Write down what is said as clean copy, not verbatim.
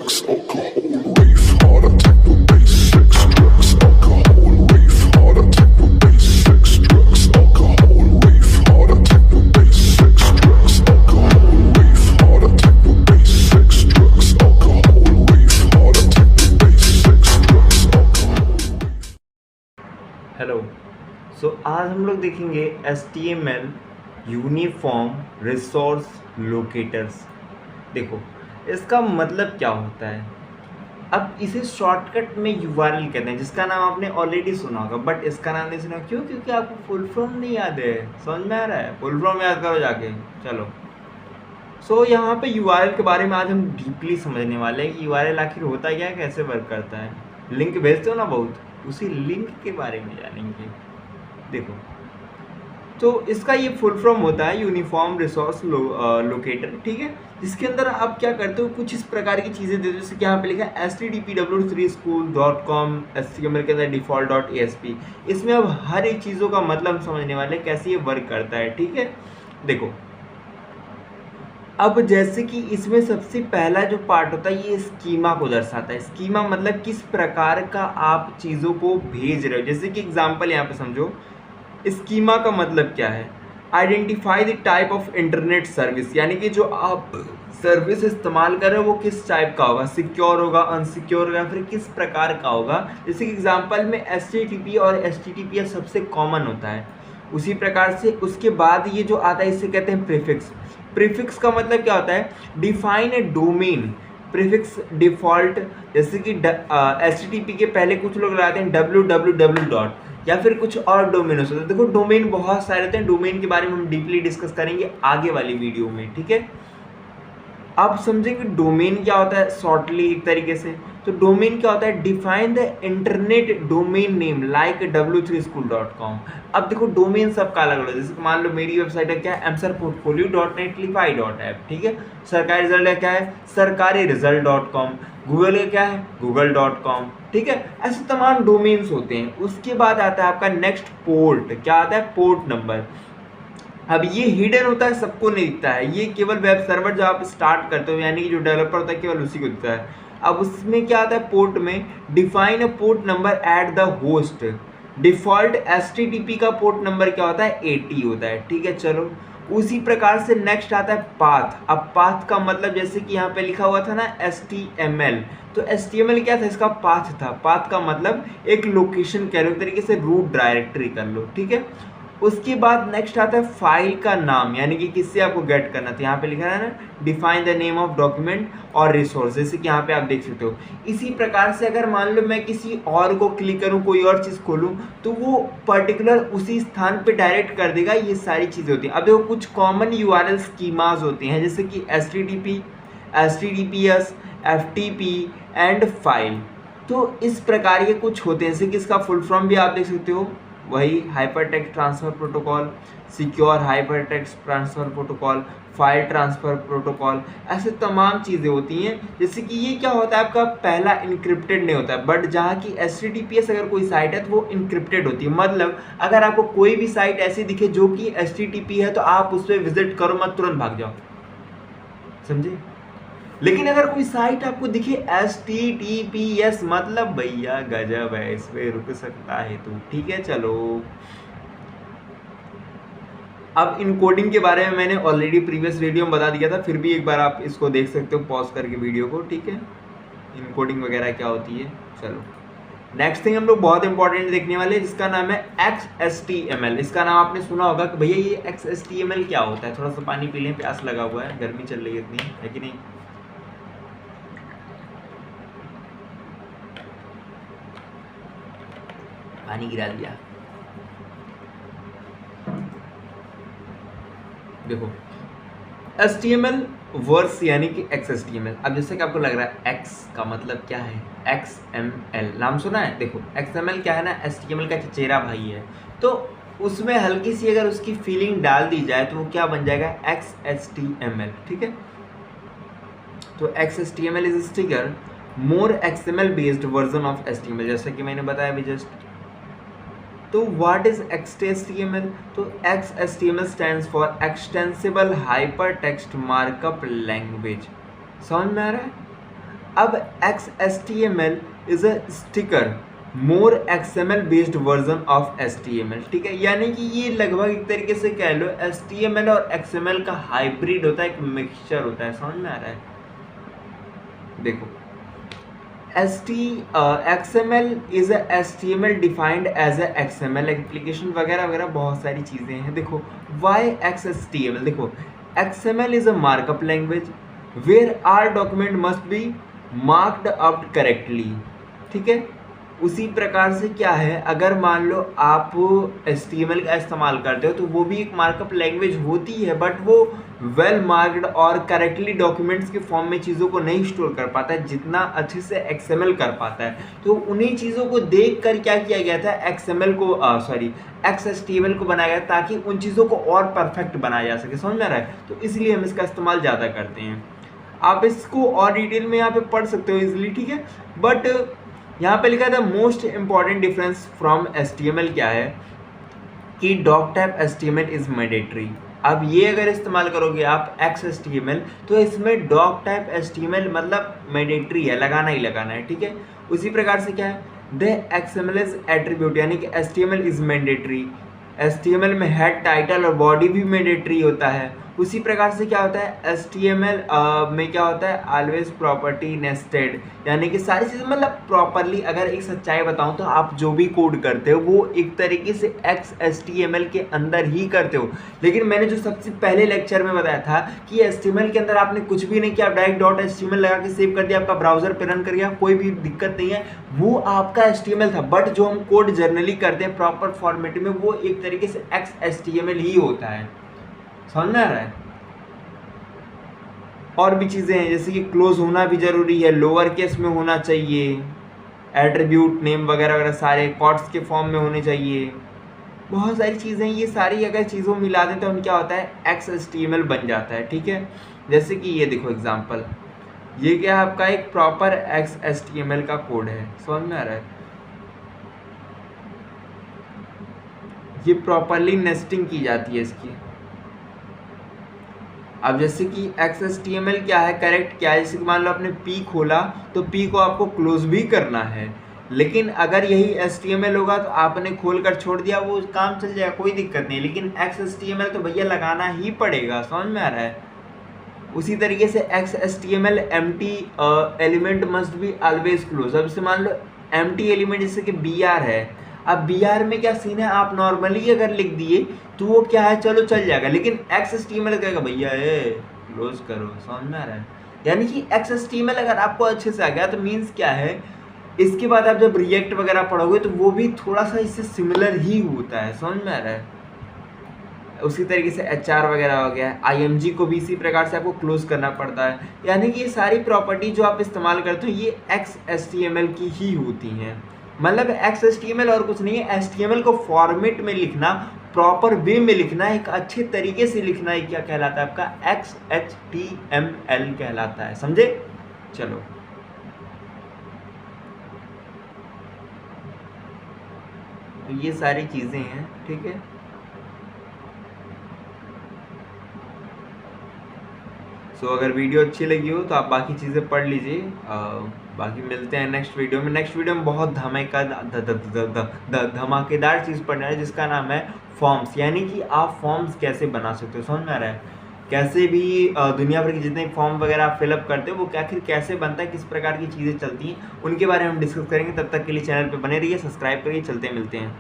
drugs, alcohol, rave, harder, techno, bass, sex, drugs, alcohol, rave, harder, techno, bass, sex, drugs, alcohol, rave, harder, techno, bass, sex, drugs, alcohol, rave, harder, techno, bass, sex, drugs, alcohol, rave, harder, techno, bass, sex, drugs, alcohol. Hello. आज हम लोग देखेंगे HTML uniform resource locators. देखो, इसका मतलब क्या होता है। अब इसे शॉर्टकट में URL कहते हैं, जिसका नाम आपने ऑलरेडी सुना होगा, बट इसका नाम नहीं सुना। क्यों? क्योंकि आपको फुल फॉर्म नहीं याद है। समझ में आ रहा है? फुल फॉर्म याद करो जाके। चलो, यहाँ पे URL के बारे में आज हम डीपली समझने वाले हैं कि URL आखिर होता क्या है, कैसे वर्क करता है। लिंक भेजते हो ना बहुत, उसी लिंक के बारे में जानेंगे। देखो, तो इसका ये फुल फॉर्म होता है यूनिफॉर्म रिसोर्स लोकेटर, ठीक है। जिसके अंदर आप क्या करते हो, कुछ इस प्रकार की चीज़ें देते हो, जैसे कि यहाँ पे लिखा है http://3school.com, HTML के अंदर default.asp। इसमें अब हर एक चीज़ों का मतलब समझने वाले कैसे ये वर्क करता है, ठीक है। देखो, अब जैसे कि इसमें सबसे पहला जो पार्ट होता है ये स्कीमा को दर्शाता है। स्कीमा मतलब किस प्रकार का आप चीज़ों को भेज रहे हो। जैसे कि एग्जांपल यहाँ पे समझो, स्कीमा का मतलब क्या है। Identify the type of internet service, यानी कि जो आप सर्विस इस्तेमाल कर रहे हो वो किस टाइप का होगा, सिक्योर होगा, अनसिक्योर होगा, फिर किस प्रकार का होगा। जैसे कि एग्जांपल में HTTP और HTTPS सबसे कॉमन होता है। उसी प्रकार से उसके बाद ये जो आता है इसे कहते हैं प्रीफिक्स। प्रीफिक्स का मतलब क्या होता है, define a domain. Prefix default, जैसे कि HTTP के पहले कुछ लोग लगाते हैं www. या फिर कुछ और डोमेन हो सकता है। देखो, डोमेन बहुत सारे होते हैं, डोमेन के बारे में हम डीपली डिस्कस करेंगे आगे वाली वीडियो में, ठीक है। आप समझेंगे डोमेन क्या होता है शॉर्टली एक तरीके से। तो डोमेन क्या होता है, define the internet domain name like w3school.com। अब देखो, डोमेन सबका अलग अलग है। जैसे मान लो मेरी वेबसाइट है क्या है, amsarportfolio.netlify.app, ठीक है। सरकारी रिजल्ट है क्या है, सरकारी रिजल्ट.com। गूगल का क्या है, google.com, ठीक है। ऐसे तमाम डोमेन्स होते हैं। उसके बाद आता है आपका नेक्स्ट पोर्ट। क्या आता है, पोर्ट नंबर। अब ये हिडन होता है, सबको नहीं दिखता है। ये केवल वेब सर्वर जब आप स्टार्ट करते हो, यानी कि जो डेवलपर होता है केवल उसी को दिखता है। अब उसमें क्या आता है, पोर्ट में define a port number at the host. Default HTTP का पोर्ट नंबर क्या होता है, 80 होता है, ठीक है। चलो, उसी प्रकार से नेक्स्ट आता है पाथ। अब पाथ का मतलब जैसे कि यहाँ पे लिखा हुआ था ना HTML, तो HTML क्या था, इसका पाथ था। पाथ का मतलब एक लोकेशन कह लो, एक तरीके से रूट डायरेक्टरी कर लो, ठीक है। उसके बाद नेक्स्ट आता है फाइल का नाम, यानी कि किससे आपको गेट करना था। यहाँ पे लिखा है ना, define the name of document और रिसोर्स, जैसे कि यहाँ पे आप देख सकते हो। इसी प्रकार से अगर मान लो मैं किसी और को क्लिक करूँ, कोई और चीज़ खोलूँ, तो वो पर्टिकुलर उसी स्थान पे डायरेक्ट कर देगा। ये सारी चीज़ें होती हैं। अब देखो, कुछ कॉमन URL स्कीमाज होती हैं, जैसे कि HTTP, HTTPS, FTP and file. तो इस प्रकार के कुछ होते हैं, जैसे कि इसका फुल फॉर्म भी आप देख सकते हो, वही hyper text transfer protocol, secure hyper text transfer protocol, file transfer protocol. ऐसे तमाम चीज़ें होती हैं। जैसे कि ये क्या होता है, आपका पहला इनक्रिप्टेड नहीं होता है, बट जहाँ की HTTPS अगर कोई साइट है तो वो इनक्रिप्टेड होती है। मतलब अगर आपको कोई भी साइट ऐसी दिखे जो कि HTTP है, तो आप उस पर विजिट करो मत, तुरंत भाग जाओ, समझे। लेकिन अगर कोई साइट आपको दिखे HTTPS, मतलब भैया गजब है, इस पे रुक सकता है तू, ठीक है। चलो, अब इनकोडिंग के बारे में मैंने ऑलरेडी प्रीवियस वीडियो में बता दिया था, फिर भी एक बार आप इसको देख सकते हो पॉज करके वीडियो को, ठीक है। इनकोडिंग वगैरह क्या होती है। चलो, नेक्स्ट थिंग हम लोग बहुत इंपॉर्टेंट देखने वाले हैं, जिसका नाम है XHTML। इसका नाम आपने सुना होगा कि भैया ये XHTML क्या होता है। थोड़ा सा पानी पी लें, प्यास लगा हुआ है, गर्मी चल रही है इतनी, है कि नहीं। पानी गिरा दिया। देखो, HTML वर्ड्स यानी कि XHTML। अब जैसे कि आपको लग रहा है X का मतलब क्या है, XML नाम सुना है। देखो, XML क्या है ना, HTML का चचेरा भाई है। तो उसमें हल्की सी अगर उसकी फीलिंग डाल दी जाए तो वो क्या बन जाएगा, XHTML, ठीक है। तो XHTML is sticker more XML based version of HTML, जैसा कि मैंने बताया अभी जस्ट। तो व्हाट इज XHTML? तो XHTML stands for extensible hyper text markup language. समझ में आ रहा है। अब XHTML is a sticker more XML based version of HTML, ठीक है। यानी कि ये लगभग एक तरीके से कह लो HTML और XML का हाइब्रिड होता है, एक मिक्सचर होता है। समझ में आ रहा है? देखो XML is a HTML defined as a XML application वगैरह वगैरह बहुत सारी चीज़ें हैं। देखो वाई XHTML, देखो XML is a markup language where are document must be marked out correctly, ठीक है। उसी प्रकार से क्या है, अगर मान लो आप HTML का इस्तेमाल करते हो तो वो भी एक मार्कअप लैंग्वेज होती है, बट वो वेल मार्क्ड और करेक्टली डॉक्यूमेंट्स के फॉर्म में चीज़ों को नहीं स्टोर कर पाता है जितना अच्छे से XML कर पाता है। तो उन्हीं चीज़ों को देख कर क्या किया गया था, XHTML को बनाया गया ताकि उन चीज़ों को और परफेक्ट बनाया जा सके। समझ में आ रहा है? तो इसलिए हम इसका इस्तेमाल ज़्यादा करते हैं। आप इसको और डिटेल में यहाँ पे पढ़ सकते हो इजिली, ठीक है। बट यहाँ पे लिखा था most important difference from HTML क्या है कि doctype HTML is mandatory. अब ये अगर इस्तेमाल करोगे आप XHTML तो इसमें डॉक टाइप HTML मतलब मैंडेटरी है, लगाना ही लगाना है, ठीक है। उसी प्रकार से क्या है, द XML इज एट्रीब्यूट, यानी कि HTML इज मैंडेटरी। HTML में हेड, टाइटल और बॉडी भी मैंडेटरी होता है। उसी प्रकार से क्या होता है HTML में क्या होता है, ऑलवेज प्रॉपर्टी नेस्टेड, यानी कि सारी चीज़ें मतलब प्रॉपरली। अगर एक सच्चाई बताऊं तो आप जो भी कोड करते हो वो एक तरीके से XHTML के अंदर ही करते हो। लेकिन मैंने जो सबसे पहले लेक्चर में बताया था कि HTML के अंदर आपने कुछ भी नहीं किया, आप डायरेक्ट .html लगा के सेव कर दिया, आपका ब्राउजर पे रन कर गया, कोई भी दिक्कत नहीं है, वो आपका HTML था। बट जो हम कोड जर्नली करते हैं प्रॉपर फॉर्मेट में वो एक तरीके से XHTML ही होता है। समझ में आ रहा है? और भी चीज़ें हैं जैसे कि क्लोज होना भी ज़रूरी है, लोअर केस में होना चाहिए, एट्रीब्यूट नेम वगैरह वगैरह सारे कॉट्स के फॉर्म में होने चाहिए। बहुत सारी चीज़ें, ये सारी अगर चीज़ों में मिला दें तो हम क्या होता है XHTML बन जाता है, ठीक है। जैसे कि ये देखो एग्जांपल, ये क्या है आपका एक प्रॉपर XHTML का कोड है। समझ में आ रहा है? ये प्रॉपरली नेस्टिंग की जाती है इसकी। अब जैसे कि XHTML क्या है, करेक्ट क्या है, जैसे कि मान लो आपने P खोला तो P को आपको क्लोज भी करना है, लेकिन अगर यही HTML होगा तो आपने खोल कर छोड़ दिया, वो काम चल जाएगा, कोई दिक्कत नहीं। लेकिन XHTML तो भैया लगाना ही पड़ेगा। समझ में आ रहा है? उसी तरीके से XHTML empty element must be always close. अब जैसे मान लो एम्प्टी एलिमेंट जैसे कि BR है, अब BR में क्या सीन है, आप नॉर्मली अगर लिख दिए तो वो क्या है, चलो चल जाएगा, लेकिन XHTML कहेगा भैया क्लोज करो। समझ में आ रहा है? यानी कि XHTML अगर आपको अच्छे से आ गया तो मीन्स क्या है, इसके बाद आप जब रिएक्ट वगैरह पढ़ोगे तो वो भी थोड़ा सा इससे सिमिलर ही होता है। समझ में आ रहा है? उसी तरीके से HR वगैरह हो गया, IMG को भी इसी प्रकार से आपको क्लोज करना पड़ता है। यानी कि ये सारी प्रॉपर्टी जो आप इस्तेमाल करते हो ये XHTML की ही होती हैं। मतलब XHTML और कुछ नहीं है, HTML को फॉर्मेट में लिखना, प्रॉपर वे में लिखना, एक अच्छे तरीके से लिखना ही क्या कहलाता है, आपका XHTML कहलाता है। समझे? चलो तो ये सारी चीज़ें हैं, ठीक है। सो अगर वीडियो अच्छी लगी हो तो आप बाकी चीज़ें पढ़ लीजिए। बाकी मिलते हैं नेक्स्ट वीडियो में। नेक्स्ट वीडियो में बहुत धमाकेदार चीज़ पढ़ना है जिसका नाम है फॉर्म्स, यानी कि आप फॉर्म्स कैसे बना सकते हो। समझ में आ रहा है? कैसे भी दुनिया भर के जितने फॉर्म वगैरह आप फिलअप करते हो वो क्या आखिर कैसे बनता है, किस प्रकार की चीज़ें चलती हैं, उनके बारे में हम डिस्कस करेंगे। तब तक के लिए चैनल पे बने रहिए, सब्सक्राइब करिए। चलते मिलते हैं।